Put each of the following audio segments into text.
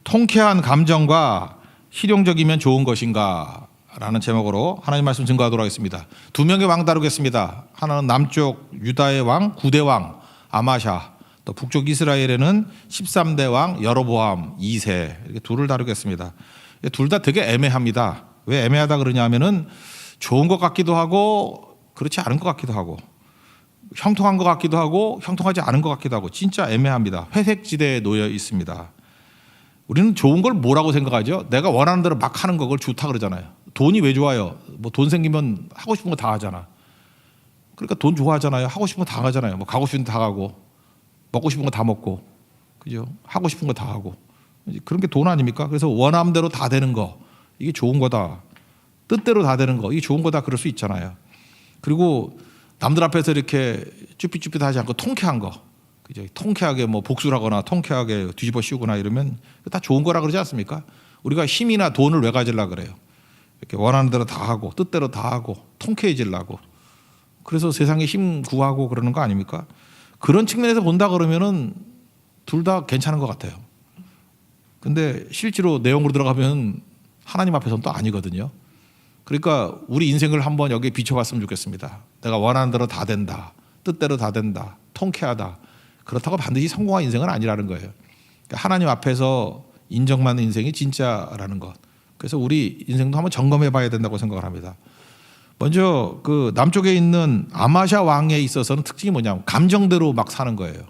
통쾌한 감정과 실용적이면 좋은 것인가? 라는 제목으로 하나님 말씀 증거하도록 하겠습니다. 두 명의 왕 다루겠습니다. 하나는 남쪽 유다의 왕 9대 왕 아마샤, 또 북쪽 이스라엘에는 13대 왕 여로보암 2세, 이렇게 둘을 다루겠습니다. 둘 다 되게 애매합니다. 왜 애매하다 그러냐 하면은 좋은 것 같기도 하고 그렇지 않은 것 같기도 하고 형통한 것 같기도 하고 형통하지 않은 것 같기도 하고 진짜 애매합니다. 회색지대에 놓여 있습니다. 우리는 좋은 걸 뭐라고 생각하죠? 내가 원하는 대로 막 하는 거 그걸 좋다 그러잖아요. 돈이 왜 좋아요? 뭐 돈 생기면 하고 싶은 거 다 하잖아. 그러니까 돈 좋아하잖아요. 하고 싶은 거 다 하잖아요. 뭐 가고 싶은 데 다 가고 먹고 싶은 거 다 먹고, 그죠? 하고 싶은 거 다 하고. 그런 게 돈 아닙니까? 그래서 원함대로 다 되는 거, 이게 좋은 거다. 뜻대로 다 되는 거, 이게 좋은 거다. 그럴 수 있잖아요. 그리고 남들 앞에서 이렇게 쭈삣쭈삣하지 않고 통쾌한 거, 그죠? 통쾌하게 뭐 복수를 하거나 통쾌하게 뒤집어 씌우거나 이러면 다 좋은 거라 그러지 않습니까? 우리가 힘이나 돈을 왜 가지려고 그래요? 이렇게 원하는 대로 다 하고 뜻대로 다 하고 통쾌해지려고. 그래서 세상에 힘 구하고 그러는 거 아닙니까? 그런 측면에서 본다 그러면은 둘 다 괜찮은 것 같아요. 근데 실제로 내용으로 들어가면 하나님 앞에서는 또 아니거든요. 그러니까 우리 인생을 한번 여기에 비춰봤으면 좋겠습니다. 내가 원하는 대로 다 된다, 뜻대로 다 된다, 통쾌하다. 그렇다고 반드시 성공한 인생은 아니라는 거예요. 그러니까 하나님 앞에서 인정받는 인생이 진짜라는 것. 그래서 우리 인생도 한번 점검해 봐야 된다고 생각을 합니다. 먼저 그 남쪽에 있는 아마샤 왕에 있어서는 특징이 뭐냐면 감정대로 막 사는 거예요.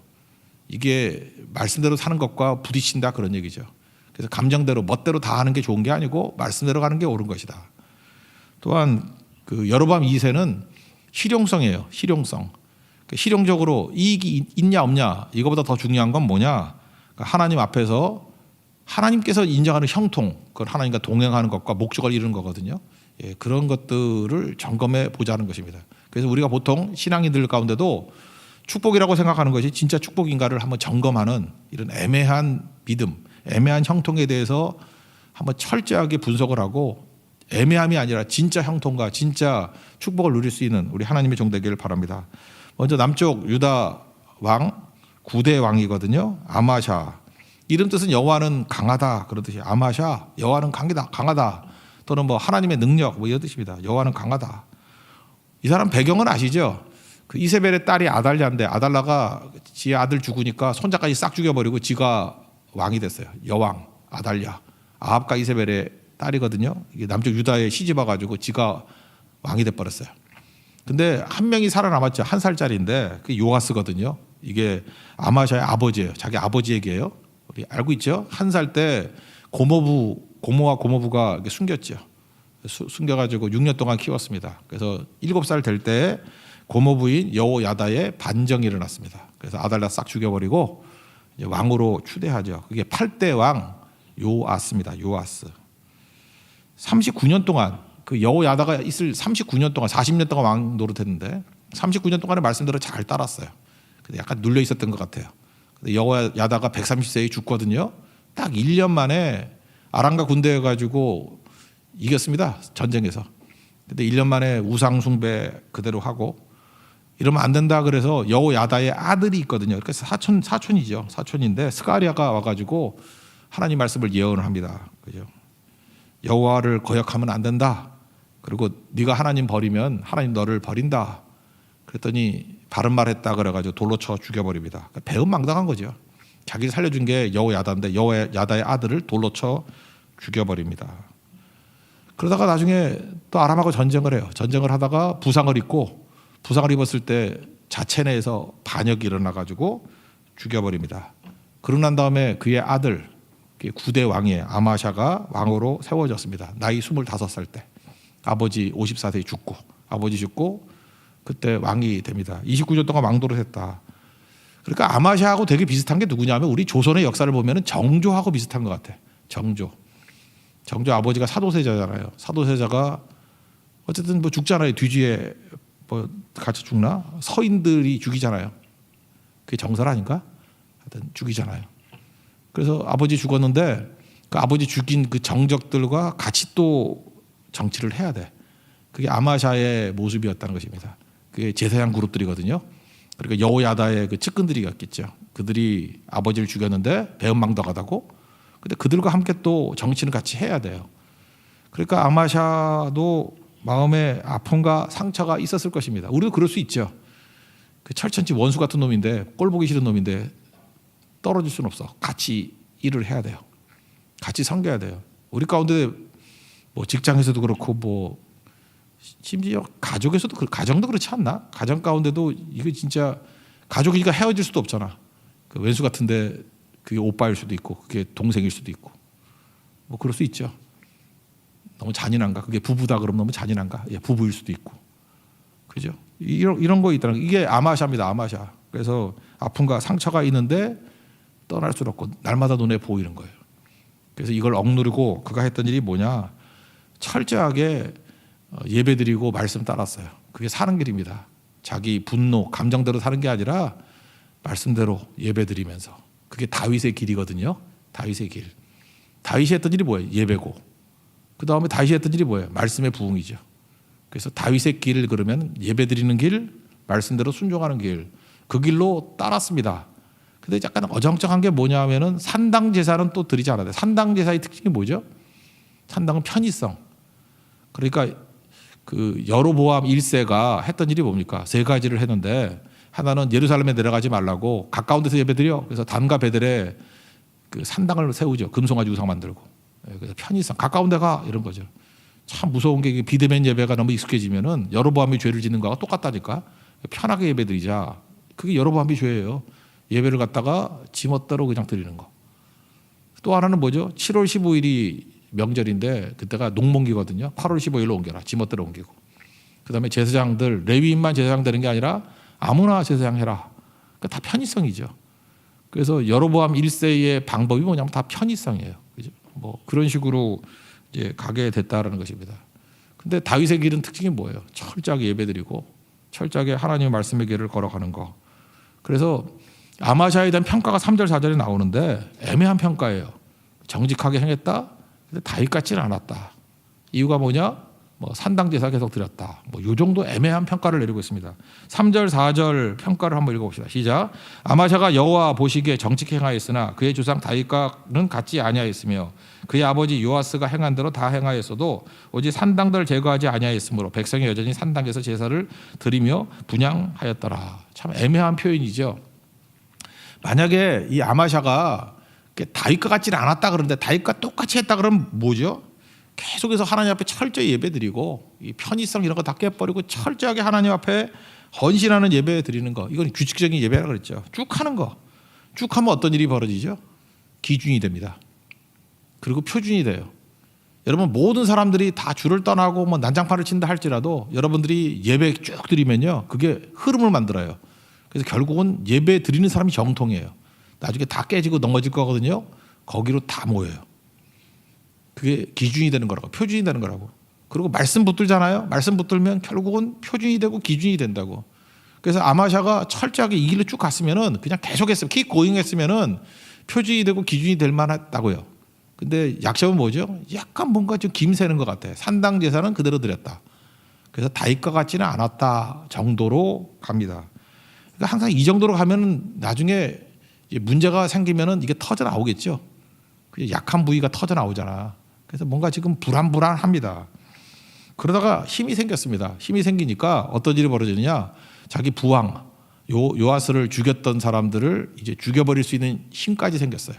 이게 말씀대로 사는 것과 부딪힌다 그런 얘기죠. 그래서 감정대로 멋대로 다 하는 게 좋은 게 아니고 말씀대로 가는 게 옳은 것이다. 또한 그 여로보암 2세는 실용성이에요. 실용성. 실용적으로 이익이 있냐 없냐, 이거보다 더 중요한 건 뭐냐? 그러니까 하나님 앞에서 하나님께서 인정하는 형통, 그걸 하나님과 동행하는 것과 목적을 이루는 거거든요. 예, 그런 것들을 점검해 보자는 것입니다. 그래서 우리가 보통 신앙인들 가운데도 축복이라고 생각하는 것이 진짜 축복인가를 한번 점검하는 이런 애매한 믿음, 애매한 형통에 대해서 한번 철저하게 분석을 하고 애매함이 아니라 진짜 형통과 진짜 축복을 누릴 수 있는 우리 하나님의 종 되기를 바랍니다. 먼저 남쪽 유다 왕 9대 왕이거든요. 아마샤. 이름 뜻은 여호와는 강하다 그런 뜻이에요. 아마샤, 여호와는 강하다. 또는 뭐 하나님의 능력 뭐 이런 뜻입니다. 여호와는 강하다. 이 사람 배경은 아시죠? 그 이세벨의 딸이 아달랴인데 아달랴가 지 아들 죽으니까 손자까지 싹 죽여버리고 지가 왕이 됐어요. 여왕 아달랴. 아합과 이세벨의 딸이거든요. 이게 남쪽 유다에 시집 와가지고 지가 왕이 돼버렸어요. 근데 한 명이 살아남았죠. 1살짜리인데 그게 요아스거든요. 이게 아마샤의 아버지예요. 자기 아버지 얘기예요. 우리 알고 있죠? 1살 때 고모와 고모부가 숨겼죠. 숨겨가지고 6년 동안 키웠습니다. 그래서 7살 될 때 고모부인 여호야다의 반정이 일어났습니다. 그래서 아달랴 싹 죽여버리고 이제 왕으로 추대하죠. 그게 8대 왕 요아스입니다. 요아스. 39년 동안 그 여호야다가 있을 39년 동안 40년 동안 왕 노릇했는데 39년 동안의 말씀대로 잘 따랐어요. 근데 약간 눌려 있었던 것 같아요. 근데 여호야다가 130세에 죽거든요. 딱 1년 만에 아람과 군대해 가지고 이겼습니다. 전쟁에서. 근데 1년 만에 우상 숭배 그대로 하고 이러면 안 된다 그래서 여호야다의 아들이 있거든요. 그래서 사촌이죠. 사촌인데 스가랴가 와가지고 하나님 말씀을 예언을 합니다. 그죠? 여호와를 거역하면 안 된다. 그리고 네가 하나님 버리면 하나님 너를 버린다. 그랬더니 바른 말 했다 그래가지고 돌로 쳐 죽여버립니다. 그러니까 배은망당한 거죠. 자기를 살려준 게 여호야다인데 여호야다의 아들을 돌로 쳐 죽여버립니다. 그러다가 나중에 또 아람하고 전쟁을 해요. 전쟁을 하다가 부상을 입었을 때 자체 내에서 반역이 일어나가지고 죽여버립니다. 그러고 난 다음에 그의 아들 9대 왕의 아마샤가 왕으로 세워졌습니다. 나이 25살 때 아버지 54세에 죽고 아버지 죽고 그때 왕이 됩니다. 29년 동안 왕도를 했다. 그러니까 아마샤하고 되게 비슷한 게 누구냐면 우리 조선의 역사를 보면 정조하고 비슷한 것 같아. 정조 아버지가 사도세자잖아요. 사도세자가 어쨌든 뭐 죽잖아요. 뒤지에 뭐 같이 죽나? 서인들이 죽이잖아요. 그게 정설 아닌가? 하여튼 죽이잖아요. 그래서 아버지 죽었는데 그 아버지 죽인 그 정적들과 같이 또 정치를 해야 돼. 그게 아마샤의 모습이었다는 것입니다. 그게 제사장 그룹들이거든요. 그러니까 여호야다의 그 측근들이었겠죠. 그들이 아버지를 죽였는데 배은망덕하다고 근데 그들과 함께 또 정치는 같이 해야 돼요. 그러니까 아마샤도 마음에 아픔과 상처가 있었을 것입니다. 우리도 그럴 수 있죠. 그 철천지 원수 같은 놈인데, 꼴 보기 싫은 놈인데 떨어질 수는 없어. 같이 일을 해야 돼요. 같이 섬겨야 돼요. 우리 가운데 뭐 직장에서도 그렇고 뭐 심지어 가족에서도 가정도 그렇지 않나? 가정 가운데도 이거 진짜 가족이니까 헤어질 수도 없잖아. 그 왼수 같은데 그게 오빠일 수도 있고 그게 동생일 수도 있고 뭐 그럴 수 있죠. 너무 잔인한가? 그게 부부다 그러면 너무 잔인한가? 예, 부부일 수도 있고. 그죠? 이런 거 있다는 거. 이게 아마샤입니다. 아마샤. 그래서 아픔과 상처가 있는데 떠날 수는 없고 날마다 눈에 보이는 거예요. 그래서 이걸 억누르고 그가 했던 일이 뭐냐? 철저하게 예배드리고 말씀 따랐어요. 그게 사는 길입니다. 자기 분노, 감정대로 사는 게 아니라 말씀대로 예배드리면서. 그게 다윗의 길이거든요. 다윗의 길. 다윗이 했던 일이 뭐예요? 예배고. 그 다음에 다윗이 했던 일이 뭐예요? 말씀의 부흥이죠. 그래서 다윗의 길을 그러면 예배드리는 길, 말씀대로 순종하는 길, 그 길로 따랐습니다. 근데 약간 어정쩡한 게 뭐냐 하면은 산당 제사는 또 드리지 않아야 돼. 산당 제사의 특징이 뭐죠? 산당은 편의성. 그러니까 그 여로보암 1세가 했던 일이 뭡니까? 세 가지를 했는데 하나는 예루살렘에 내려가지 말라고 가까운 데서 예배드려. 그래서 단과 베델에 그 산당을 세우죠. 금송아지 우상 만들고. 그래서 편의성. 가까운 데 가 이런 거죠. 참 무서운 게 비대면 예배가 너무 익숙해지면은 여로보암이 죄를 짓는 거하고 똑같다니까. 편하게 예배드리자. 그게 여로보암이 죄예요. 예배를 갖다가 지멋대로 그냥 드리는 거. 또 하나는 뭐죠? 7월 15일이 명절인데 그때가 농번기거든요. 8월 15일로 옮겨라. 지멋대로 옮기고. 그다음에 제사장들 레위인만 제사장 되는 게 아니라 아무나 제사장 해라. 그러니까 다 편의성이죠. 그래서 여로보암 1세의 방법이 뭐냐면 다 편의성이에요. 그죠? 뭐 그런 식으로 이제 가게 됐다라는 것입니다. 근데 다윗의 길은 특징이 뭐예요? 철저하게 예배드리고 철저하게 하나님의 말씀의 길을 걸어가는 거. 그래서 아마샤에 대한 평가가 3절 4절에 나오는데 애매한 평가예요. 정직하게 행했다. 근데 다윗 같지는 않았다. 이유가 뭐냐? 뭐 산당 제사 계속 드렸다. 뭐 요 정도 애매한 평가를 내리고 있습니다. 3절 4절 평가를 한번 읽어봅시다. 시작. 아마샤가 여호와 보시기에 정직히 행하였으나 그의 조상 다윗과는 같지 아니하였으며 그의 아버지 요아스가 행한 대로 다 행하였어도 오직 산당들을 제거하지 아니하였으므로 백성이 여전히 산당에서 제사를 드리며 분향하였더라. 참 애매한 표현이죠. 만약에 이 아마샤가 다윗과 같지는 않았다 그러는데 다윗과 똑같이 했다 그러면 뭐죠? 계속해서 하나님 앞에 철저히 예배드리고 이 편의성 이런 거 다 깨버리고 철저하게 하나님 앞에 헌신하는 예배 드리는 거. 이건 규칙적인 예배라고 그랬죠. 쭉 하는 거. 쭉 하면 어떤 일이 벌어지죠? 기준이 됩니다. 그리고 표준이 돼요. 여러분 모든 사람들이 다 줄을 떠나고 뭐 난장판을 친다 할지라도 여러분들이 예배 쭉 드리면요. 그게 흐름을 만들어요. 그래서 결국은 예배 드리는 사람이 정통이에요. 나중에 다 깨지고 넘어질 거거든요. 거기로 다 모여요. 그게 기준이 되는 거라고, 표준이 되는 거라고. 그리고 말씀 붙들잖아요. 말씀 붙들면 결국은 표준이 되고 기준이 된다고. 그래서 아마샤가 철저하게 이 길로 쭉 갔으면은 그냥 계속했으면 keep going 했으면은 표준이 되고 기준이 될 만했다고요. 근데 약점은 뭐죠? 약간 뭔가 좀 김새는 것 같아. 산당 제사는 그대로 드렸다. 그래서 다윗과 같지는 않았다 정도로 갑니다. 그러니까 항상 이 정도로 가면은 나중에 문제가 생기면은 이게 터져 나오겠죠. 약한 부위가 터져 나오잖아. 그래서 뭔가 지금 불안합니다. 그러다가 힘이 생겼습니다. 힘이 생기니까 어떤 일이 벌어지느냐? 자기 부왕 요아스를 죽였던 사람들을 이제 죽여버릴 수 있는 힘까지 생겼어요.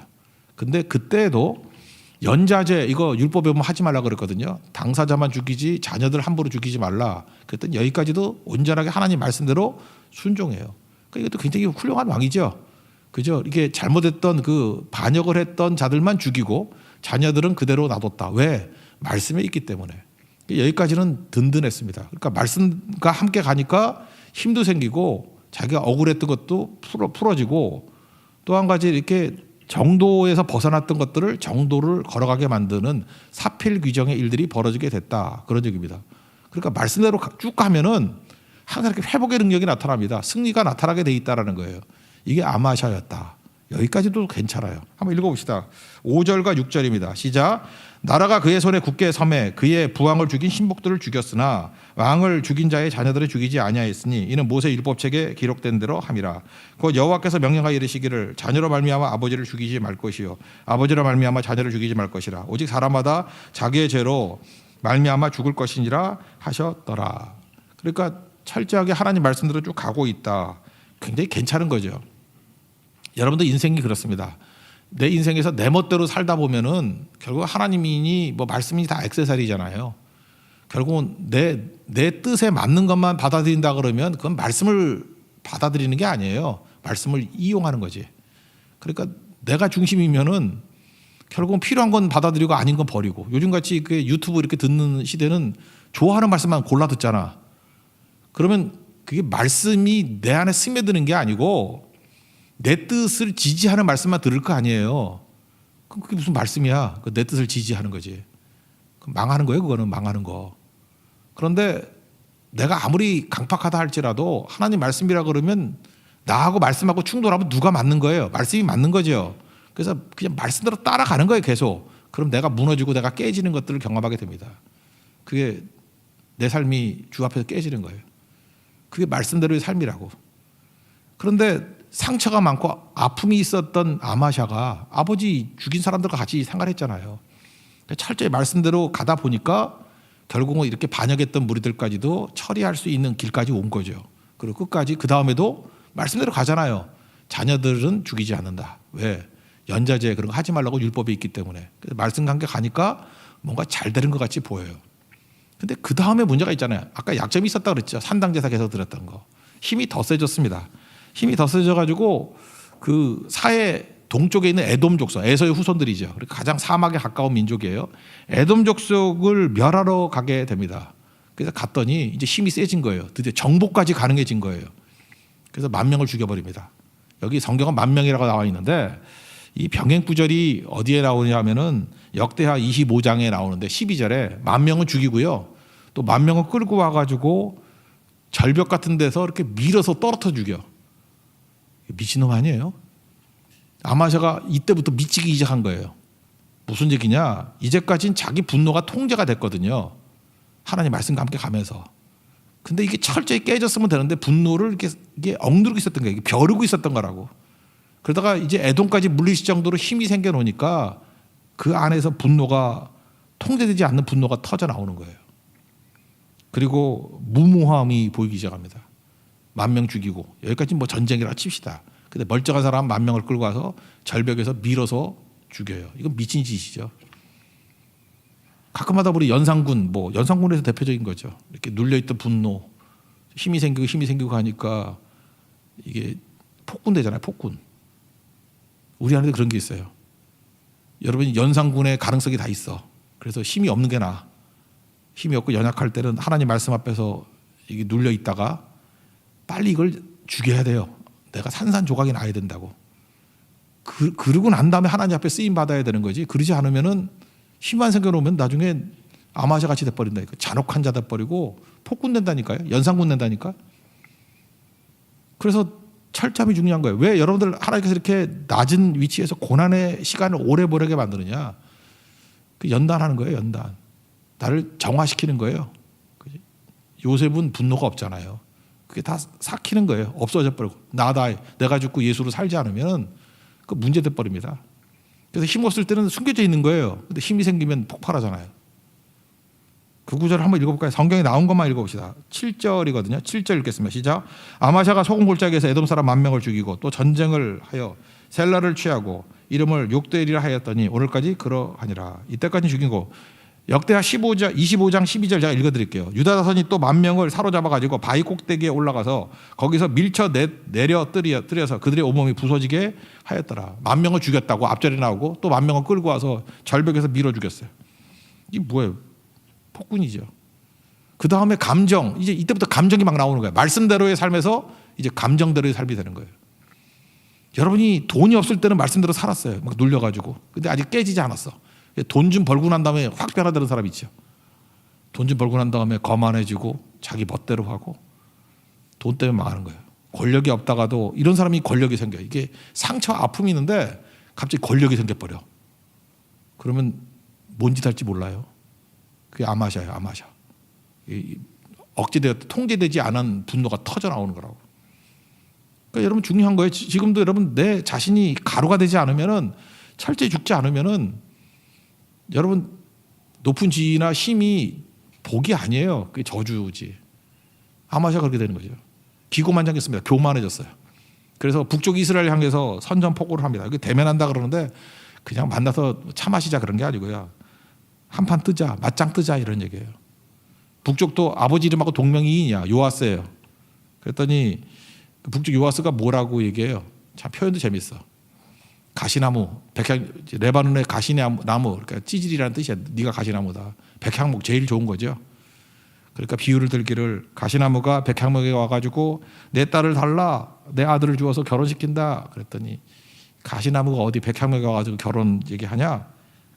근데 그때도 연자제 이거 율법에 보면 하지 말라 그랬거든요. 당사자만 죽이지 자녀들 함부로 죽이지 말라. 그랬더니 여기까지도 온전하게 하나님 말씀대로 순종해요. 그러니까 이것도 굉장히 훌륭한 왕이죠. 그죠? 이게 잘못했던 그 반역을 했던 자들만 죽이고 자녀들은 그대로 놔뒀다. 왜? 말씀에 있기 때문에. 여기까지는 든든했습니다. 그러니까 말씀과 함께 가니까 힘도 생기고 자기가 억울했던 것도 풀어지고 또 한 가지 이렇게 정도에서 벗어났던 것들을 정도를 걸어가게 만드는 사필 규정의 일들이 벌어지게 됐다. 그런 얘기입니다. 그러니까 말씀대로 쭉 가면은 항상 이렇게 회복의 능력이 나타납니다. 승리가 나타나게 돼 있다라는 거예요. 이게 아마샤였다. 여기까지도 괜찮아요. 한번 읽어봅시다. 5절과 6절입니다. 시작. 나라가 그의 손에 굳게 섬에 그의 부왕을 죽인 신복들을 죽였으나 왕을 죽인 자의 자녀들을 죽이지 아니하였으니 이는 모세 율법책에 기록된 대로 함이라. 곧 여호와께서 명령하여 이르시기를 자녀로 말미암아 아버지를 죽이지 말 것이요 아버지로 말미암아 자녀를 죽이지 말 것이라. 오직 사람마다 자기의 죄로 말미암아 죽을 것이니라 하셨더라. 그러니까 철저하게 하나님 말씀대로 쭉 가고 있다. 굉장히 괜찮은 거죠. 여러분들 인생이 그렇습니다. 내 인생에서 내 멋대로 살다 보면은 결국 하나님이니 뭐 말씀이 다 액세서리잖아요. 결국은 내 뜻에 맞는 것만 받아들인다 그러면 그건 말씀을 받아들이는 게 아니에요. 말씀을 이용하는 거지. 그러니까 내가 중심이면은 결국은 필요한 건 받아들이고 아닌 건 버리고. 요즘같이 그 유튜브 이렇게 듣는 시대는 좋아하는 말씀만 골라 듣잖아. 그러면 그게 말씀이 내 안에 스며드는 게 아니고 내 뜻을 지지하는 말씀만 들을 거 아니에요. 그럼 그게 무슨 말씀이야? 내 뜻을 지지하는 거지. 망하는 거예요. 그거는 망하는 거. 그런데 내가 아무리 강팍하다 할지라도 하나님 말씀이라 그러면 나하고 말씀하고 충돌하면 누가 맞는 거예요? 말씀이 맞는 거죠. 그래서 그냥 말씀대로 따라가는 거예요. 계속. 그럼 내가 무너지고 내가 깨지는 것들을 경험하게 됩니다. 그게 내 삶이 주 앞에서 깨지는 거예요. 그게 말씀대로의 삶이라고. 그런데 상처가 많고 아픔이 있었던 아마샤가 아버지 죽인 사람들과 같이 생활했잖아요. 철저히 말씀대로 가다 보니까 결국은 이렇게 반역했던 무리들까지도 처리할 수 있는 길까지 온 거죠. 그리고 끝까지 그 다음에도 말씀대로 가잖아요. 자녀들은 죽이지 않는다. 왜? 연자제 그런 거 하지 말라고 율법에 있기 때문에. 말씀 관계 가니까 뭔가 잘 되는 것 같이 보여요. 근데 그 다음에 문제가 있잖아요. 아까 약점이 있었다 그랬죠. 산당제사 계속 드렸던 거. 힘이 더 세졌습니다. 힘이 더 세져가지고 그 사해 동쪽에 있는 에돔 족속, 에서의 후손들이죠. 가장 사막에 가까운 민족이에요. 에돔 족속을 멸하러 가게 됩니다. 그래서 갔더니 이제 힘이 세진 거예요. 드디어 정복까지 가능해진 거예요. 그래서 10,000명을 죽여버립니다. 여기 성경은 10,000명이라고 나와 있는데 이 병행구절이 어디에 나오냐면은 역대하 25장에 나오는데 12절에 10,000명은 죽이고요. 또 10,000명을 끌고 와가지고 절벽 같은 데서 이렇게 밀어서 떨어뜨려 죽여. 미친놈 아니에요? 아마샤가 이때부터 미치기 시작한 거예요. 무슨 얘기냐? 이제까지는 자기 분노가 통제가 됐거든요. 하나님 말씀과 함께 가면서. 근데 이게 철저히 깨졌으면 되는데 분노를 이게 억누르고 있었던 거예요. 벼르고 있었던 거라고. 그러다가 이제 에돔까지 물리실 정도로 힘이 생겨 놓으니까 그 안에서 분노가 통제되지 않는 분노가 터져 나오는 거예요. 그리고 무모함이 보이기 시작합니다. 10,000명 죽이고 여기까지 뭐 전쟁이라 칩시다. 근데 멀쩡한 사람 10,000명을 끌고 와서 절벽에서 밀어서 죽여요. 이건 미친 짓이죠. 가끔마다 우리 연산군, 뭐 연산군에서 대표적인 거죠. 이렇게 눌려있던 분노, 힘이 생기고 하니까 이게 폭군 되잖아요. 폭군. 우리 안에도 그런 게 있어요. 여러분 연산군의 가능성이 다 있어. 그래서 힘이 없는 게 나아. 힘이 없고 연약할 때는 하나님 말씀 앞에서 이게 눌려 있다가 빨리 이걸 죽여야 돼요. 내가 산산조각이 나야 된다고. 그러고 난 다음에 하나님 앞에 쓰임 받아야 되는 거지. 그러지 않으면은 힘만 생겨놓으면 나중에 아마샤 같이 돼버린다니까. 잔혹한 자 돼버리고 폭군 된다니까요. 연산군 된다니까. 그래서 철저함이 중요한 거예요. 왜 여러분들 하나님께서 이렇게 낮은 위치에서 고난의 시간을 오래 보내게 만드느냐. 그 연단하는 거예요. 연단. 나를 정화시키는 거예요. 요셉은 분노가 없잖아요. 그게 다 삭히는 거예요. 없어져 버리고 내가 죽고 예수로 살지 않으면 그 문제돼 버립니다. 그래서 힘 없을 때는 숨겨져 있는 거예요. 근데 힘이 생기면 폭발하잖아요. 그 구절을 한번 읽어볼까요? 성경에 나온 것만 읽어봅시다. 7절이거든요. 7절 읽겠습니다. 시작. 아마샤가 소금 골짜기에서 에돔 사람 10,000명을 죽이고 또 전쟁을 하여 셀라를 취하고 이름을 욕되리라 하였더니 오늘까지 그러하니라. 이때까지 죽이고 역대하 25장 12절 제가 읽어드릴게요. 유다 자손이 또 10,000명을 사로잡아가지고 바위 꼭대기에 올라가서 거기서 밀쳐 내려 뜨려서 그들의 온몸이 부서지게 하였더라. 10,000명을 죽였다고 앞절에 나오고 또 10,000명을 끌고 와서 절벽에서 밀어 죽였어요. 이게 뭐예요? 폭군이죠. 그 다음에 감정, 이제 이때부터 감정이 막 나오는 거예요. 말씀대로의 삶에서 이제 감정대로의 삶이 되는 거예요. 여러분이 돈이 없을 때는 말씀대로 살았어요. 막 눌려가지고. 근데 아직 깨지지 않았어. 돈 좀 벌고 난 다음에 확 변화되는 사람이 있죠. 돈 좀 벌고 난 다음에 거만해지고 자기 멋대로 하고 돈 때문에 망하는 거예요. 권력이 없다가도 이런 사람이 권력이 생겨요. 이게 상처 아픔이 있는데 갑자기 권력이 생겨버려. 그러면 뭔 짓 할지 몰라요. 그게 아마샤예요. 아마샤. 억제되어 통제되지 않은 분노가 터져 나오는 거라고. 그러니까 여러분 중요한 거예요. 지금도 여러분 내 자신이 가루가 되지 않으면은, 철저히 죽지 않으면은 여러분 높은 지위나 힘이 복이 아니에요. 그게 저주지. 아마샤가 그렇게 되는 거죠. 기고만장했습니다. 교만해졌어요. 그래서 북쪽 이스라엘 향해서 선전포고를 합니다. 이게 대면한다 그러는데 그냥 만나서 차 마시자 그런 게 아니고요. 한판 뜨자, 맞짱 뜨자 이런 얘기예요. 북쪽도 아버지 이름하고 동명이인이야. 요아스예요. 그랬더니 북쪽 요아스가 뭐라고 얘기해요. 참 표현도 재밌어. 가시나무, 레바논의 가시나무, 그러니까 찌질이라는 뜻이야. 네가 가시나무다. 백향목 제일 좋은 거죠. 그러니까 비유를 들기를, 가시나무가 백향목에 와가지고 내 딸을 달라, 내 아들을 주어서 결혼시킨다. 그랬더니 가시나무가 어디 백향목에 와가지고 결혼 얘기하냐?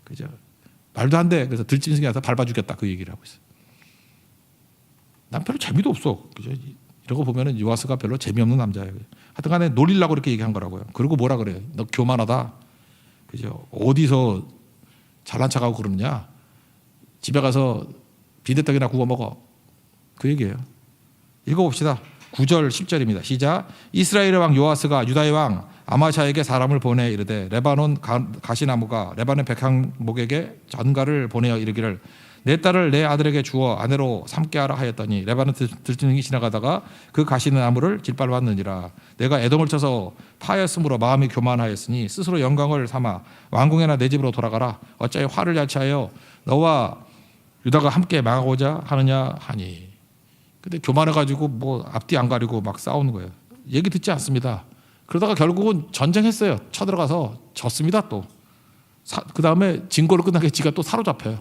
그죠? 말도 안 돼. 그래서 들짐승이 와서 밟아주겠다. 그 얘기를 하고 있어. 난 별로 재미도 없어. 그죠? 이런 거 보면은 요아스가 별로 재미없는 남자예요. 하여튼간에 놀리려고 이렇게 얘기한 거라고요. 그리고 뭐라 그래요? 너 교만하다. 그죠? 어디서 잘난 척하고 그러느냐? 집에 가서 비대떡이나 구워 먹어. 그 얘기예요. 읽어봅시다. 9절 10절입니다. 시작. 이스라엘의 왕 요아스가 유다의 왕 아마샤에게 사람을 보내 이르되 레바논 가시나무가 레바논 백향목에게 전가를 보내어 이르기를 내 딸을 내 아들에게 주어 아내로 삼게 하라 하였더니 레바논 들짐승이 지나가다가 그 가시나무를 짓밟았느니라. 내가 에돔을 쳐서 파하였으므로 마음이 교만하였으니 스스로 영광을 삼아 왕궁에나 내 집으로 돌아가라. 어찌하여 화를 야치하여 너와 유다가 함께 망하고자 하느냐 하니. 근데 교만해가지고 뭐 앞뒤 안 가리고 막 싸우는 거예요. 얘기 듣지 않습니다. 그러다가 결국은 전쟁했어요. 쳐들어가서 졌습니다. 또 그 다음에 진고를 끝나게 지가 또 사로잡혀요.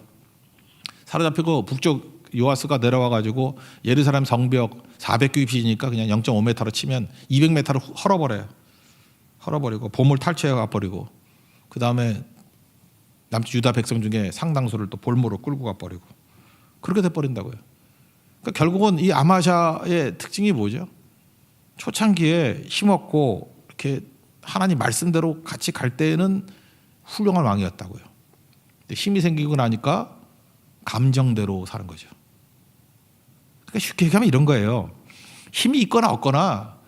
사로잡히고 북쪽 요아스가 내려와가지고 예루살렘 성벽 400규빗이니까 그냥 0.5m로 치면 200m로 헐어버려요. 헐어버리고 보물 탈취해 가버리고 그 다음에 남쪽 유다 백성 중에 상당수를 또 볼모로 끌고 가버리고 그렇게 돼버린다고요. 그러니까 결국은 이 아마샤의 특징이 뭐죠? 초창기에 힘없고 이렇게 하나님 말씀대로 같이 갈 때는 훌륭한 왕이었다고요. 근데 힘이 생기고 나니까 감정대로 사는 거죠. 그러니까 쉽게 얘기하면 이런 거예요. 힘이 있거나 없거나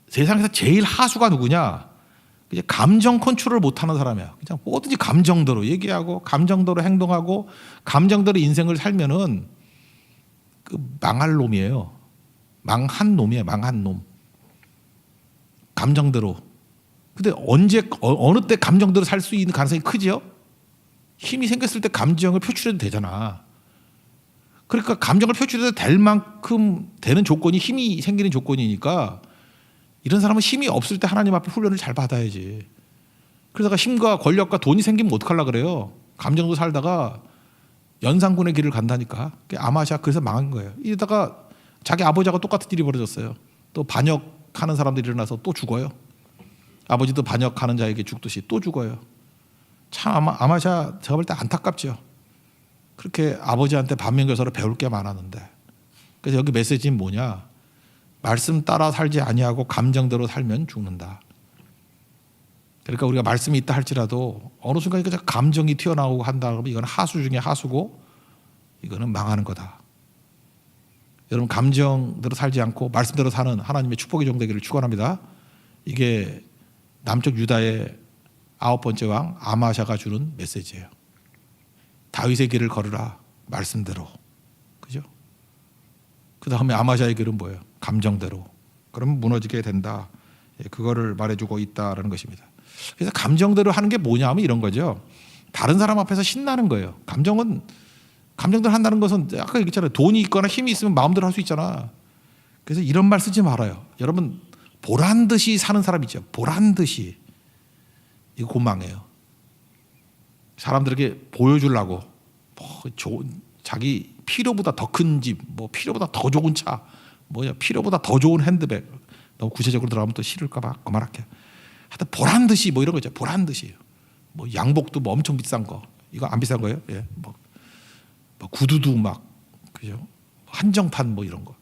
세상에서 제일 하수가 누구냐? 이제 감정 컨트롤을 못하는 사람이야. 그냥 뭐든지 감정대로 얘기하고 감정대로 행동하고 감정대로 인생을 살면은 그 망할 놈이에요. 망한 놈이에요. 망한 놈. 감정대로. 근데 언제 어느 때 감정대로 살 수 있는 가능성이 크지요? 힘이 생겼을 때 감정을 표출해도 되잖아. 그러니까 감정을 표출해도 될 만큼 되는 조건이 힘이 생기는 조건이니까 이런 사람은 힘이 없을 때 하나님 앞에 훈련을 잘 받아야지. 그러다가 힘과 권력과 돈이 생기면 어떡하려고 그래요? 감정도 살다가 연산군의 길을 간다니까. 아마샤 그래서 망한 거예요. 이러다가 자기 아버지하고 똑같은 일이 벌어졌어요. 또 반역하는 사람들이 일어나서 또 죽어요. 아버지도 반역하는 자에게 죽듯이 또 죽어요. 참 아마샤 제가 볼 때 안타깝죠. 그렇게 아버지한테 반면교사로 배울 게 많았는데. 그래서 여기 메시지는 뭐냐? 말씀 따라 살지 아니하고 감정대로 살면 죽는다. 그러니까 우리가 말씀이 있다 할지라도 어느 순간 감정이 튀어나오고 한다 그러면 이건 하수 중에 하수고 이거는 망하는 거다. 여러분 감정대로 살지 않고 말씀대로 사는 하나님의 축복의 종 되기를 축원합니다. 이게 남쪽 유다의 9번째 왕 아마샤가 주는 메시지예요. 다윗의 길을 걸으라 말씀대로. 그죠? 그 다음에 아마샤의 길은 뭐예요? 감정대로. 그러면 무너지게 된다. 그거를 말해주고 있다라는 것입니다. 그래서 감정대로 하는 게 뭐냐 하면 이런 거죠. 다른 사람 앞에서 신나는 거예요. 감정대로 한다는 것은 아까 얘기했잖아요. 돈이 있거나 힘이 있으면 마음대로 할 수 있잖아. 그래서 이런 말 쓰지 말아요. 여러분 보란 듯이 사는 사람 있죠. 보란 듯이. 이거 곤망해요. 사람들에게 보여주려고 자기 필요보다 더 큰 집, 뭐 필요보다 더 좋은 차, 필요보다 더 좋은 핸드백. 너무 구체적으로 들어가면 또 싫을까봐 그만할게. 하여튼 보란 듯이 뭐 이런 거 있죠. 보란 듯이. 뭐 양복도 뭐 엄청 비싼 거. 이거 안 비싼 거예요? 예. 뭐 구두도 막 그죠? 한정판 뭐 이런 거.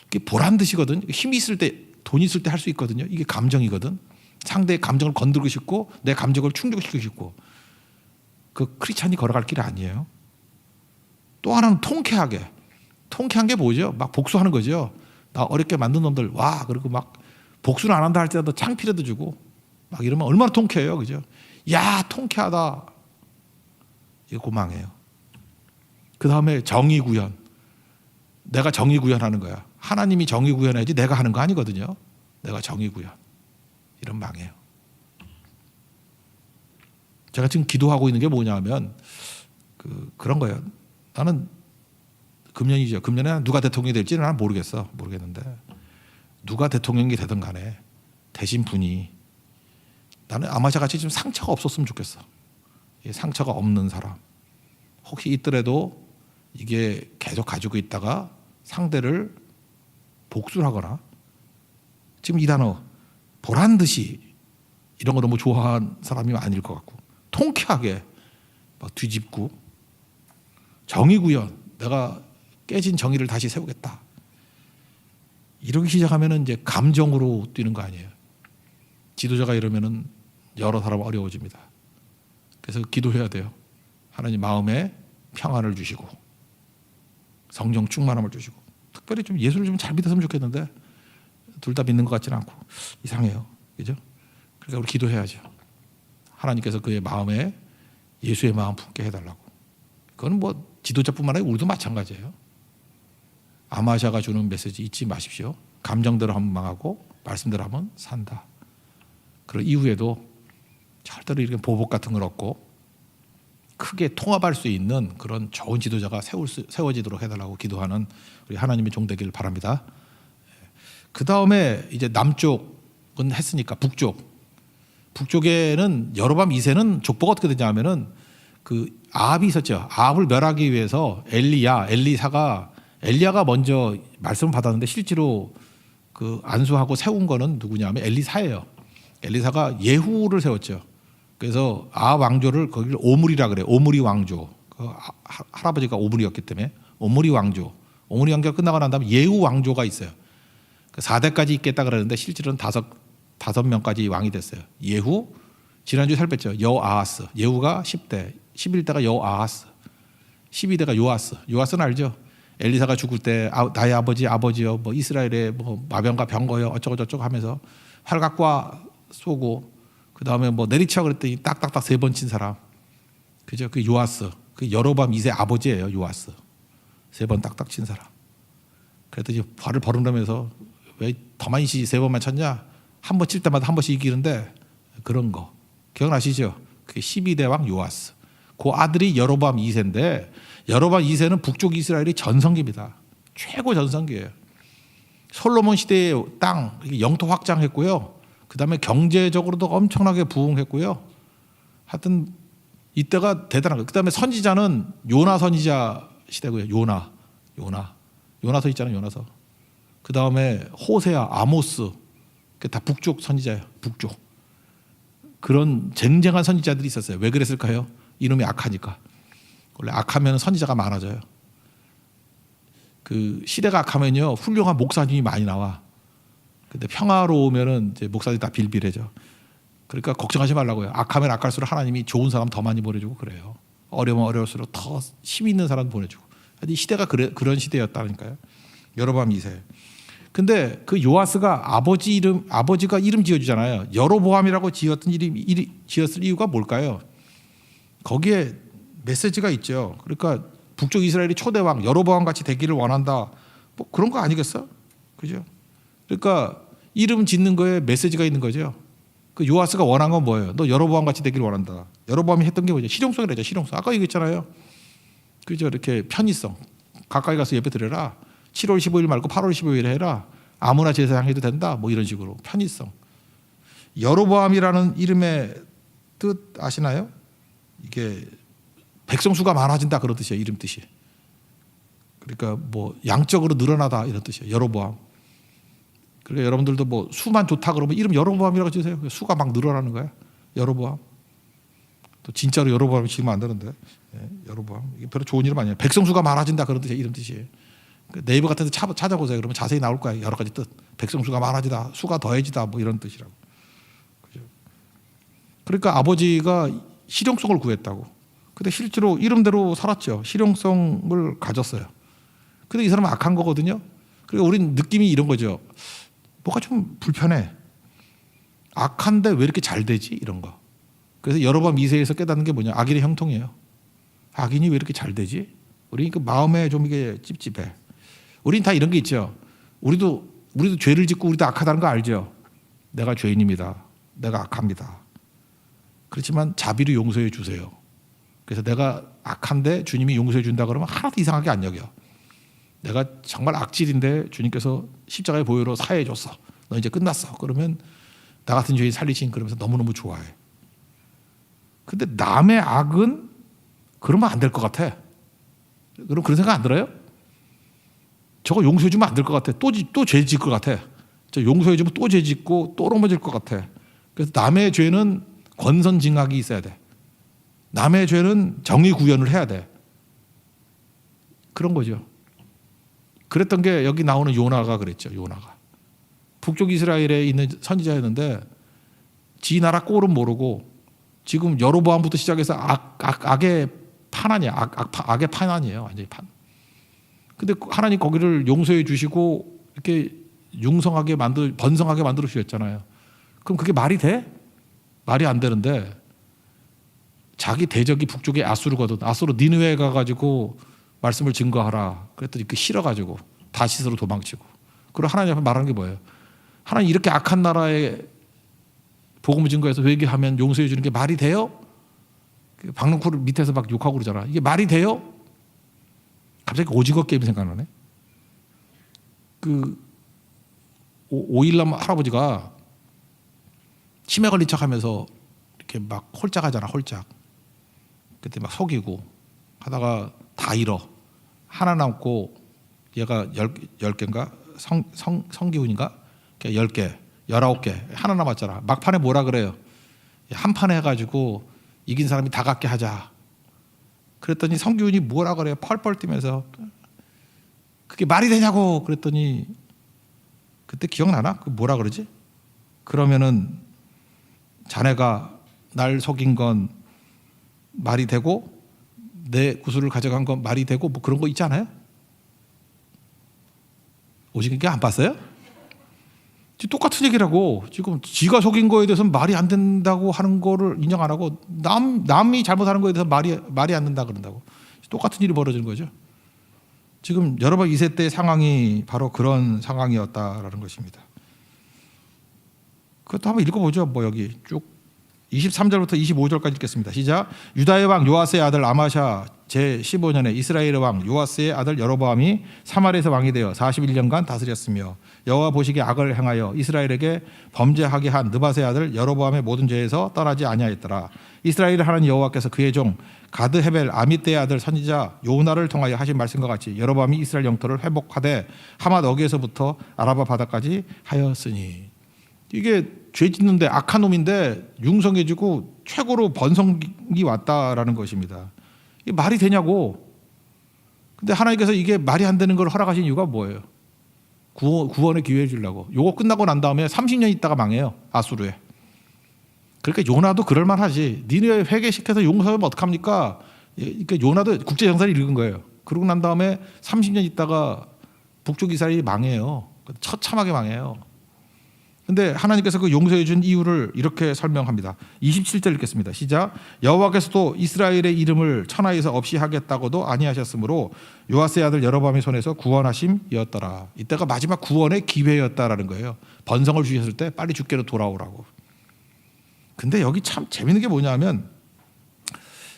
이게 보란 듯이거든. 힘이 있을 때 돈 있을 때 할 수 있거든요. 이게 감정이거든. 상대의 감정을 건드리고 싶고 내 감정을 충족시키고 싶고. 그 크리스찬이 걸어갈 길이 아니에요. 또 하나는 통쾌하게. 통쾌한 게 뭐죠? 막 복수하는 거죠. 나 어렵게 만든 놈들 와 그리고 막 복수를 안 한다 할지라도 창피라도 주고 막 이러면 얼마나 통쾌해요, 그죠? 야 통쾌하다. 이거 고망해요. 그 다음에 정의 구현. 내가 정의 구현하는 거야. 하나님이 정의 구현해야지 내가 하는 거 아니거든요. 내가 정의 구현. 이런 망해요. 제가 지금 기도하고 있는 게 뭐냐면 그런 거예요. 나는 금년이죠. 금년에 누가 대통령이 될지는 나는 모르겠는데 누가 대통령이 되든 간에 대신 분이 나는 아마샤 같이 좀 상처가 없었으면 좋겠어. 상처가 없는 사람. 혹시 있더라도 이게 계속 가지고 있다가 상대를 복수를 하거나 지금 이 단어 보란 듯이 이런 거 너무 좋아하는 사람이 아닐 것 같고 통쾌하게 막 뒤집고 정의 구현 내가 깨진 정의를 다시 세우겠다. 이러기 시작하면은 이제 감정으로 뛰는 거 아니에요. 지도자가 이러면은 여러 사람 어려워집니다. 그래서 기도해야 돼요. 하나님 마음에 평안을 주시고 성령 충만함을 주시고 특별히 좀 예수를 좀 잘 믿었으면 좋겠는데 둘 다 믿는 것 같지는 않고 이상해요. 그죠? 그러니까 우리 기도해야죠. 하나님께서 그의 마음에 예수의 마음 품게 해달라고. 그건 뭐 지도자뿐만 아니라 우리도 마찬가지예요. 아마샤가 주는 메시지 잊지 마십시오. 감정대로 하면 망하고 말씀대로 하면 산다. 그런 이후에도 절대로 이렇게 보복 같은 걸 얻고 크게 통합할 수 있는 그런 좋은 지도자가 세워지도록 해달라고 기도하는 우리 하나님의 종 되기를 바랍니다. 그 다음에 이제 남쪽은 했으니까 북쪽에는 여로밤 2세는 족보가 어떻게 되냐면은 그 아합이 있었죠. 아합을 멸하기 위해서 엘리야가 먼저 말씀을 받았는데 실제로 그 안수하고 세운 거는 누구냐면 엘리사예요. 엘리사가 예후를 세웠죠. 그래서 아합 왕조를 거기를 오므리라 그래요. 오므리 왕조. 그 할아버지가 오므리였기 때문에 오므리 왕조. 오므리 왕조가 끝나고 난 다음에 예후 왕조가 있어요. 그 4대까지 있겠다 그러는데 실제로는 다섯 명까지 왕이 됐어요. 예후, 지난주에 살폈죠. 여아하스. 예후가 10대, 11대가 여아하스, 12대가 요아스. 요아스는 알죠? 엘리사가 죽을 때 나의 아버지여 뭐 이스라엘의 뭐 마병과 병거여 어쩌고 저쩌고 하면서 활각과 쏘고 그 다음에 뭐 내리쳐 그랬더니 딱딱딱 3번 친 사람. 그죠? 그 요아스. 그 여로밤 2세 아버지예요. 요아스. 3번 딱딱 친 사람. 그랬더니 발을 버릇하면서 왜 더 많이 치지 3번만 쳤냐? 한 번 칠 때마다 한 번씩 이기는데 그런 거. 기억나시죠? 그게 12대 왕 요아스. 그 아들이 여로밤 2세인데 여로밤 2세는 북쪽 이스라엘이 전성기입니다. 최고 전성기예요. 솔로몬 시대의 땅 영토 확장했고요. 그 다음에 경제적으로도 엄청나게 부흥했고요. 하여튼 이때가 대단한 거예요. 그 다음에 선지자는 요나 선지자 시대고요. 요나서 있잖아요. 요나서. 그 다음에 호세아, 아모스. 다 북쪽 선지자예요. 북쪽. 그런 쟁쟁한 선지자들이 있었어요. 왜 그랬을까요? 이놈이 악하니까. 원래 악하면 선지자가 많아져요. 그 시대가 악하면요 훌륭한 목사님이 많이 나와. 근데 평화로우면은 이제 목사들이 다 빌빌해져. 그러니까 걱정하지 말라고요. 악하면 악할수록 하나님이 좋은 사람 더 많이 보내주고 그래요. 어려우면 어려울수록 더 힘 있는 사람 보내주고. 이 시대가 그런 시대였다니까요. 여로밤 2세. 근데 그 요아스가 아버지가 이름 지어주잖아요. 여로보암이라고 지었을 이유가 뭘까요? 거기에 메시지가 있죠. 그러니까 북쪽 이스라엘이 초대왕 여로보암 같이 되기를 원한다. 뭐 그런 거 아니겠어? 그죠? 그러니까 이름 짓는 거에 메시지가 있는 거죠. 그 요아스가 원한 건 뭐예요? 너 여로보암 같이 되기를 원한다. 여로보암이 했던 게 뭐죠? 실용성이라죠. 실용성. 아까 얘기했잖아요. 그죠? 이렇게 편의성. 가까이 가서 예배 드려라. 7월 15일 말고 8월 15일에 해라. 아무나 제사장 해도 된다. 뭐 이런 식으로 편의성. 여로보암이라는 이름의 뜻 아시나요? 이게 백성 수가 많아진다 그런 뜻이에요. 이름 뜻이. 그러니까 뭐 양적으로 늘어나다 이런 뜻이에요. 여로보암. 그러니까 여러분들도 뭐 수만 좋다 그러면 이름 여로보암이라고 지으세요. 수가 막 늘어나는 거야. 여로보암. 또 진짜로 여로보암이 지으면 안 되는데. 네, 여로보암. 이게 별로 좋은 이름 아니에요. 백성 수가 많아진다 그런 뜻이에요. 이름 뜻이에요. 네이버 같은 데 찾아보세요. 그러면 자세히 나올 거예요. 여러 가지 뜻. 백성수가 많아지다, 수가 더해지다, 뭐 이런 뜻이라고. 그죠? 그러니까 아버지가 실용성을 구했다고. 근데 실제로 이름대로 살았죠. 실용성을 가졌어요. 근데 이 사람은 악한 거거든요. 그러니까 우린 느낌이 이런 거죠. 뭐가 좀 불편해. 악한데 왜 이렇게 잘 되지? 이런 거. 그래서 여로보암 2세에서 깨닫는 게 뭐냐? 악인의 형통이에요. 악인이 왜 이렇게 잘 되지? 우리 그 마음에 좀 이게 찝찝해. 우린 다 이런 게 있죠. 우리도 죄를 짓고 우리도 악하다는 거 알죠. 내가 죄인입니다. 내가 악합니다. 그렇지만 자비로 용서해 주세요. 그래서 내가 악한데 주님이 용서해 준다 그러면 하나도 이상하게 안 여겨. 내가 정말 악질인데 주님께서 십자가의 보혈로 사해해 줬어. 너 이제 끝났어. 그러면 나 같은 죄인 살리신 그러면서 너무너무 좋아해. 근데 남의 악은 그러면 안 될 것 같아. 그럼 그런 생각 안 들어요? 저거 용서해 주면 안 될 것 같아. 또 죄 짓을 것 같아. 저 용서해 주면 또 죄 짓고 또 넘어질 것 같아. 그래서 남의 죄는 권선징악이 있어야 돼. 남의 죄는 정의 구현을 해야 돼. 그런 거죠. 그랬던 게 여기 나오는 요나가 그랬죠. 요나가. 북쪽 이스라엘에 있는 선지자였는데 지 나라 꼴은 모르고 지금 여로보암부터 시작해서 악의 판안이야. 악의 판안이에요. 완전히 판. 근데 하나님 거기를 용서해 주시고 이렇게 번성하게 만들어 주셨잖아요. 그럼 그게 말이 돼? 말이 안 되는데 자기 대적이 북쪽에 아수르거든. 아수르 니느웨에 가가지고 말씀을 증거하라. 그랬더니 그 싫어가지고 다시스로 도망치고. 그리고 하나님 앞에 말하는 게 뭐예요? 하나님 이렇게 악한 나라에 복음을 증거해서 회개하면 용서해 주는 게 말이 돼요? 박능쿨 밑에서 막 욕하고 그러잖아. 이게 말이 돼요? 갑자기 오징어 게임 생각나네. 그 오일남 할아버지가 치매 걸린 척하면서 이렇게 막 홀짝하잖아. 홀짝. 그때 막 속이고 하다가 다 잃어. 하나 남고 얘가 10개인가? 성기훈인가? 10개, 19개. 하나 남았잖아. 막판에 뭐라 그래요? 한 판에 해가지고 이긴 사람이 다 갖게 하자. 그랬더니 성기훈이 뭐라 그래요? 펄펄 뛰면서 그게 말이 되냐고 그랬더니 그때 기억나나? 그 뭐라 그러지? 그러면은 자네가 날 속인 건 말이 되고 내 구슬을 가져간 건 말이 되고 뭐 그런 거 있지 않아요? 오징어 안 봤어요? 똑같은 얘기라고. 지금 지가 속인 거에 대해서는 말이 안 된다고 하는 거를 인정 안 하고 남이 잘못하는 거에 대해서 말이 안 된다 그런다고. 똑같은 일이 벌어지는 거죠. 지금 여러분 2세 때 상황이 바로 그런 상황이었다라는 것입니다. 그것도 한번 읽어보죠. 뭐 여기 쭉 23절부터 25절까지 읽겠습니다. 시작. 유다의 왕 요아스의 아들 아마샤 제15년에 이스라엘의 왕 요아스의 아들 여로보암이 사마리아에서 왕이 되어 41년간 다스렸으며 여호와 보시기에 악을 행하여 이스라엘에게 범죄하게 한 느밧의 아들 여로보암의 모든 죄에서 떠나지 아니하였더라. 이스라엘의 하나님 여호와께서 그의 종 가드 헤벨 아미떼의 아들 선지자 요나를 통하여 하신 말씀과 같이 여로보암이 이스라엘 영토를 회복하되 하맛 어귀에서부터 아라바 바다까지 하였으니. 이게 죄 짓는데 악한 놈인데 융성해지고 최고로 번성이 왔다라는 것입니다. 이게 말이 되냐고. 근데 하나님께서 이게 말이 안 되는 걸 허락하신 이유가 뭐예요? 구원의 기회를 주려고. 요거 끝나고 난 다음에 30년 있다가 망해요. 아수르에. 그러니까 요나도 그럴만 하지. 니네 회개시켜서 용서하면 어떡합니까? 그러니까 요나도 국제정사를 읽은 거예요. 그러고 난 다음에 30년 있다가 북쪽 이스라엘이 망해요. 처참하게 망해요. 근데 하나님께서 그 용서해 준 이유를 이렇게 설명합니다. 27절 읽겠습니다. 시작. 여호와께서도 이스라엘의 이름을 천하에서 없이 하겠다고도 아니하셨으므로 요아스의 아들 여로보암의 손에서 구원하심이었더라. 이때가 마지막 구원의 기회였다라는 거예요. 번성을 주셨을 때 빨리 주께로 돌아오라고. 근데 여기 참 재밌는 게 뭐냐면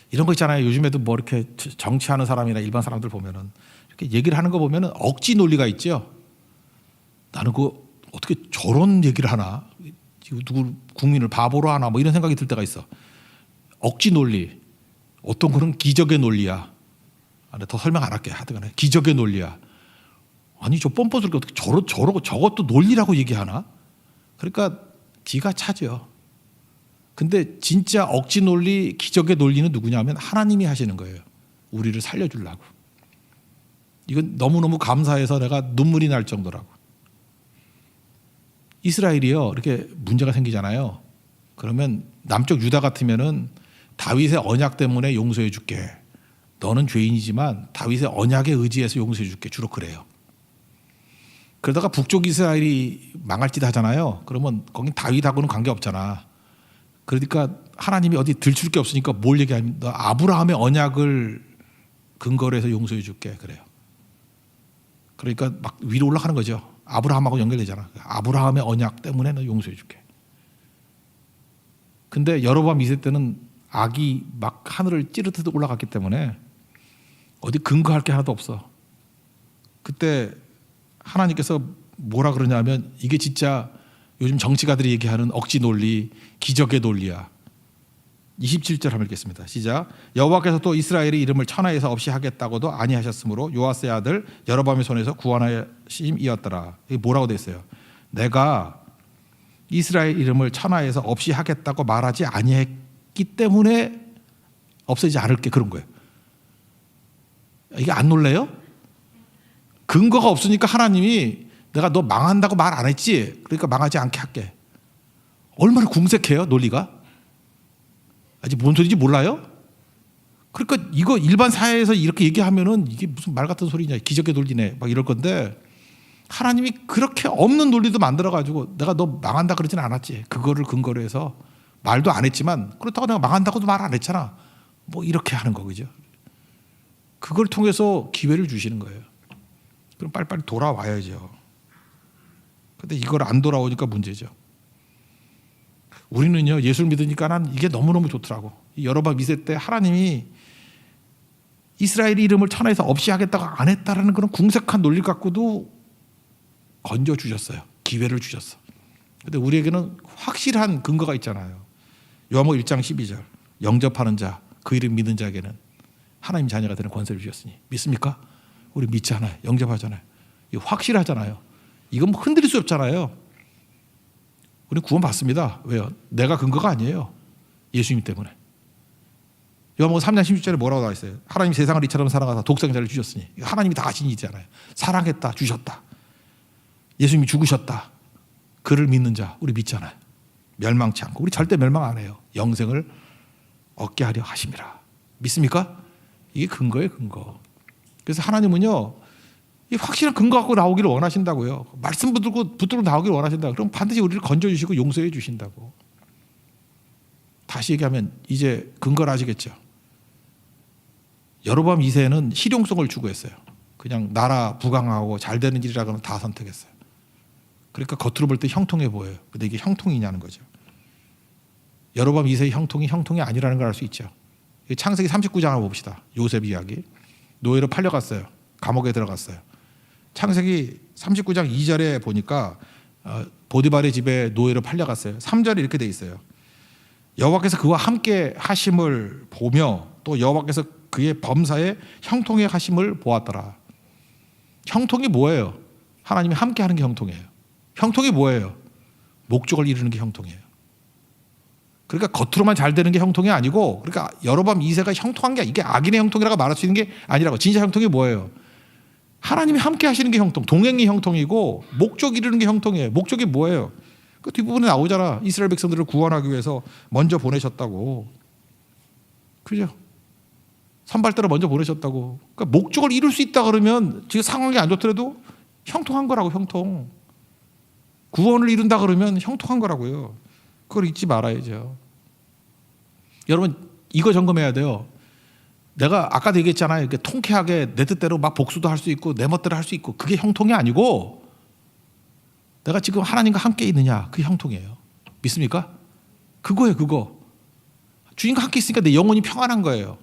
이런 거 있잖아요. 요즘에도 뭐 이렇게 정치하는 사람이나 일반 사람들 보면은 이렇게 얘기를 하는 거 보면은 억지 논리가 있죠. 나는 어떻게 저런 얘기를 하나? 누구 국민을 바보로 하나? 뭐 이런 생각이 들 때가 있어. 억지 논리. 어떤 그런 기적의 논리야. 더 설명 안 할게. 하여튼간에 기적의 논리야. 아니 저 뻔뻔스럽게 어떻게 저것도 논리라고 얘기하나? 그러니까 기가 차죠. 근데 진짜 억지 논리, 기적의 논리는 누구냐 하면 하나님이 하시는 거예요. 우리를 살려주려고. 이건 너무너무 감사해서 내가 눈물이 날 정도라고. 이스라엘이요, 이렇게 문제가 생기잖아요. 그러면 남쪽 유다 같으면은 다윗의 언약 때문에 용서해 줄게. 너는 죄인이지만 다윗의 언약에 의지해서 용서해 줄게. 주로 그래요. 그러다가 북쪽 이스라엘이 망할 짓 하잖아요. 그러면 거긴 다윗하고는 관계없잖아. 그러니까 하나님이 어디 들출 게 없으니까 뭘 얘기하면 너 아브라함의 언약을 근거로 해서 용서해 줄게. 그래요. 그러니까 막 위로 올라가는 거죠. 아브라함하고 연결되잖아. 아브라함의 언약 때문에 너 용서해 줄게. 근데 여로보암 2세 때는 악이 막 하늘을 찌르듯 올라갔기 때문에 어디 근거할 게 하나도 없어. 그때 하나님께서 뭐라 그러냐면 이게 진짜 요즘 정치가들이 얘기하는 억지 논리, 기적의 논리야. 27절 한번 읽겠습니다. 시작. 여호와께서 또 이스라엘의 이름을 천하에서 없이 하겠다고도 아니하셨으므로 요아스의 아들 여로보암의 손에서 구원하심이었더라. 이게 뭐라고 돼 있어요? 내가 이스라엘 이름을 천하에서 없이 하겠다고 말하지 아니했기 때문에 없애지 않을게, 그런 거예요. 이게 안 놀래요? 근거가 없으니까 하나님이 내가 너 망한다고 말 안 했지? 그러니까 망하지 않게 할게. 얼마나 궁색해요, 논리가? 아직 뭔 소리인지 몰라요? 그러니까 이거 일반 사회에서 이렇게 얘기하면은 이게 무슨 말 같은 소리냐, 기적의 논리네, 막 이럴 건데 하나님이 그렇게 없는 논리도 만들어가지고 내가 너 망한다 그러진 않았지. 그거를 근거로 해서 말도 안 했지만 그렇다고 내가 망한다고도 말 안 했잖아. 뭐 이렇게 하는 거, 그죠? 그걸 통해서 기회를 주시는 거예요. 그럼 빨리빨리 돌아와야죠. 근데 이걸 안 돌아오니까 문제죠. 우리는요, 예수를 믿으니까 난 이게 너무너무 좋더라고. 여로보암 2세 때 하나님이 이스라엘 이름을 천하에서 없이 하겠다고 안 했다라는 그런 궁색한 논리 갖고도 건져주셨어요. 기회를 주셨어. 근데 우리에게는 확실한 근거가 있잖아요. 요한복음 1장 12절. 영접하는 자, 그 이름 믿는 자에게는 하나님 자녀가 되는 권세를 주셨으니. 믿습니까? 우리 믿잖아요. 영접하잖아요. 이거 확실하잖아요. 이건 뭐 흔들릴 수 없잖아요. 우리 구원 받습니다. 왜요? 내가 근거가 아니에요. 예수님 때문에. 요한복음 3장 16절에 뭐라고 나와 있어요? 하나님 세상을 이처럼 사랑하사 독생자를 주셨으니. 하나님이 다 하신 일이잖아요. 사랑했다, 주셨다. 예수님이 죽으셨다. 그를 믿는 자, 우리 믿잖아요. 멸망치 않고. 우리 절대 멸망 안 해요. 영생을 얻게 하려 하심이라. 믿습니까? 이게 근거예요, 근거. 그래서 하나님은요, 이 확실한 근거 갖고 나오기를 원하신다고요. 말씀 붙들고 나오기를 원하신다. 그럼 반드시 우리를 건져주시고 용서해 주신다고. 다시 얘기하면 이제 근거를 아시겠죠? 여로보암 2세는 실용성을 추구했어요. 그냥 나라 부강하고 잘 되는 일이라고는 다 선택했어요. 그러니까 겉으로 볼 때 형통해 보여요. 근데 이게 형통이냐는 거죠. 여로보암 2세의 형통이 아니라는 걸 알 수 있죠. 창세기 39장을 봅시다. 요셉 이야기. 노예로 팔려갔어요. 감옥에 들어갔어요. 창세기 39장 2절에 보니까 보디발의 집에 노예로 팔려갔어요. 3절에 이렇게 돼 있어요. 여호와께서 그와 함께 하심을 보며 또 여호와께서 그의 범사에 형통해 하심을 보았더라. 형통이 뭐예요? 하나님이 함께 하는 게 형통이에요. 형통이 뭐예요? 목적을 이루는 게 형통이에요. 그러니까 겉으로만 잘 되는 게 형통이 아니고, 그러니까 여로보암 2세가 형통한 게 이게 악인의 형통이라고 말할 수 있는 게 아니라고. 진짜 형통이 뭐예요? 하나님이 함께 하시는 게 형통, 동행이 형통이고 목적 이루는 게 형통이에요. 목적이 뭐예요? 그 뒷부분에 나오잖아. 이스라엘 백성들을 구원하기 위해서 먼저 보내셨다고. 그죠? 선발대로 먼저 보내셨다고. 그러니까 목적을 이룰 수 있다 그러면 지금 상황이 안 좋더라도 형통한 거라고, 형통. 구원을 이룬다 그러면 형통한 거라고요. 그걸 잊지 말아야죠. 여러분 이거 점검해야 돼요. 내가 아까도 얘기했잖아요. 이렇게 통쾌하게 내 뜻대로 막 복수도 할 수 있고 내 멋대로 할 수 있고 그게 형통이 아니고 내가 지금 하나님과 함께 있느냐, 그게 형통이에요. 믿습니까? 그거예요, 그거. 주님과 함께 있으니까 내 영혼이 평안한 거예요.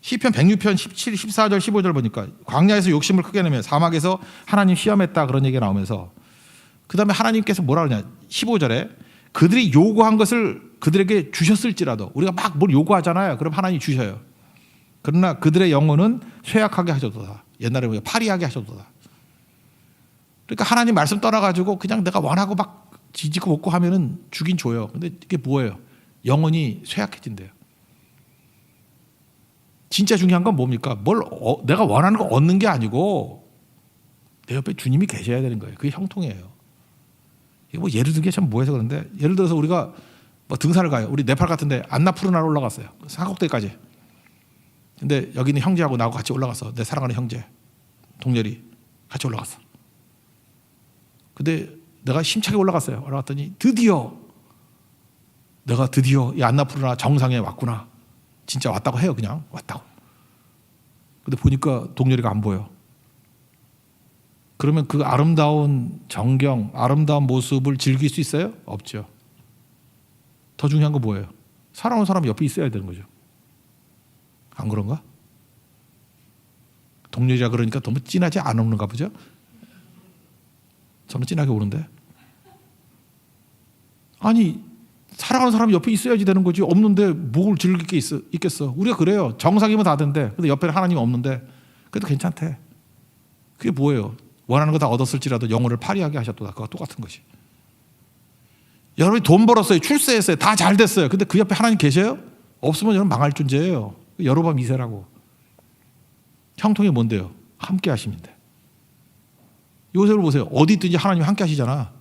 시편 106편 17, 14절, 15절 보니까 광야에서 욕심을 크게 내며 사막에서 하나님 시험했다 그런 얘기가 나오면서 그 다음에 하나님께서 뭐라 그러냐 15절에 그들이 요구한 것을 그들에게 주셨을지라도, 우리가 막 뭘 요구하잖아요. 그럼 하나님이 주셔요. 그러나 그들의 영혼은 쇠약하게 하셔도다. 옛날에 우리가 파리하게 하셔도다. 그러니까 하나님 말씀 떠나가지고 그냥 내가 원하고 막 지지고 먹고 하면은 주긴 줘요. 근데 이게 뭐예요? 영혼이 쇠약해진대요. 진짜 중요한 건 뭡니까? 내가 원하는 거 얻는 게 아니고 내 옆에 주님이 계셔야 되는 거예요. 그게 형통이에요. 이게 뭐 예를 들게 참 뭐해서 그런데, 예를 들어서 우리가 뭐 등산을 가요. 우리 네팔 같은데 안나푸르나로 올라갔어요. 산꼭대기까지. 근데 여기 있는 형제하고 나하고 같이 올라갔어. 내 사랑하는 형제 동렬이 같이 올라갔어. 근데 내가 힘차게 올라갔어요. 올라갔더니 내가 드디어 이 안나푸르나 정상에 왔구나. 진짜 왔다고 해요. 그냥 왔다고. 근데 보니까 동렬이가 안 보여. 그러면 그 아름다운 전경, 아름다운 모습을 즐길 수 있어요? 없죠. 더 중요한 건 뭐예요? 사랑하는 사람이 옆에 있어야 되는 거죠. 안 그런가? 동렬이라 그러니까 너무 진하지 않은가 보죠? 저는 진하게 오는데. 아니, 사랑하는 사람이 옆에 있어야지 되는 거지. 없는데 뭘 즐길 게 있겠어. 우리가 그래요. 정상이면 다 된대. 근데 옆에 하나님이 없는데 그래도 괜찮대. 그게 뭐예요? 원하는 거 다 얻었을지라도 영혼을 파리하게 하셨다. 그거 똑같은 것이. 여러분이 돈 벌었어요. 출세했어요. 다 잘 됐어요. 근데 그 옆에 하나님 계셔요? 없으면 여러분 망할 존재예요. 여로보암 2세라고. 형통이 뭔데요? 함께 하심인데. 요새를 보세요. 어디 있든지 하나님 함께 하시잖아.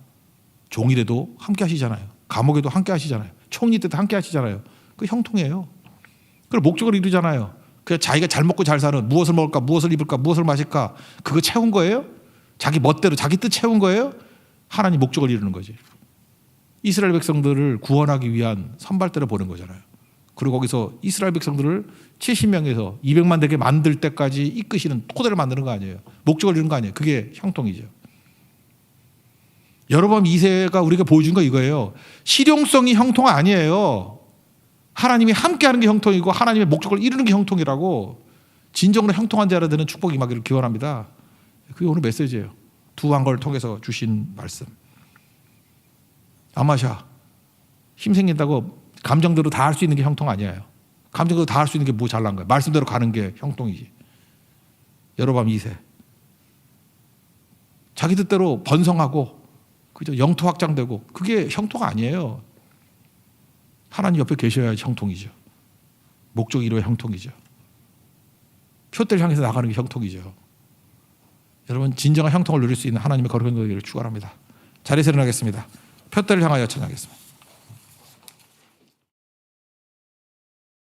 종일에도 함께 하시잖아요. 감옥에도 함께 하시잖아요. 총리 때도 함께 하시잖아요. 그 형통이에요. 그걸 목적을 이루잖아요. 그 자기가 잘 먹고 잘 사는, 무엇을 먹을까, 무엇을 입을까, 무엇을 마실까, 그거 채운 거예요? 자기 멋대로 자기 뜻 채운 거예요? 하나님 목적을 이루는 거지. 이스라엘 백성들을 구원하기 위한 선발대를 보낸 거잖아요. 그리고 거기서 이스라엘 백성들을 70명에서 200만 되게 만들 때까지 이끄시는 토대를 만드는 거 아니에요. 목적을 이루는 거 아니에요. 그게 형통이죠. 여로보암 2세가 우리가 보여준 거 이거예요. 실용성이 형통 아니에요. 하나님이 함께하는 게 형통이고 하나님의 목적을 이루는 게 형통이라고. 진정으로 형통한 자라 되는 축복이 임하기를 기원합니다. 그게 오늘 메시지예요. 두 왕걸 통해서 주신 말씀. 아마샤, 힘생긴다고 감정대로 다 할 수 있는 게 형통 아니에요. 감정대로 다 할 수 있는 게 뭐 잘난 거야. 말씀대로 가는 게 형통이지. 여로보암 2세. 자기 뜻대로 번성하고 그죠? 영토 확장되고 그게 형통 아니에요. 하나님 옆에 계셔야 형통이죠. 목적 이루어야 형통이죠. 표대를 향해서 나가는 게 형통이죠. 여러분 진정한 형통을 누릴 수 있는 하나님의 거룩한 것을 축원합니다. 자리에서 일어나겠습니다. 표대를 향하여 찬양하겠습니다.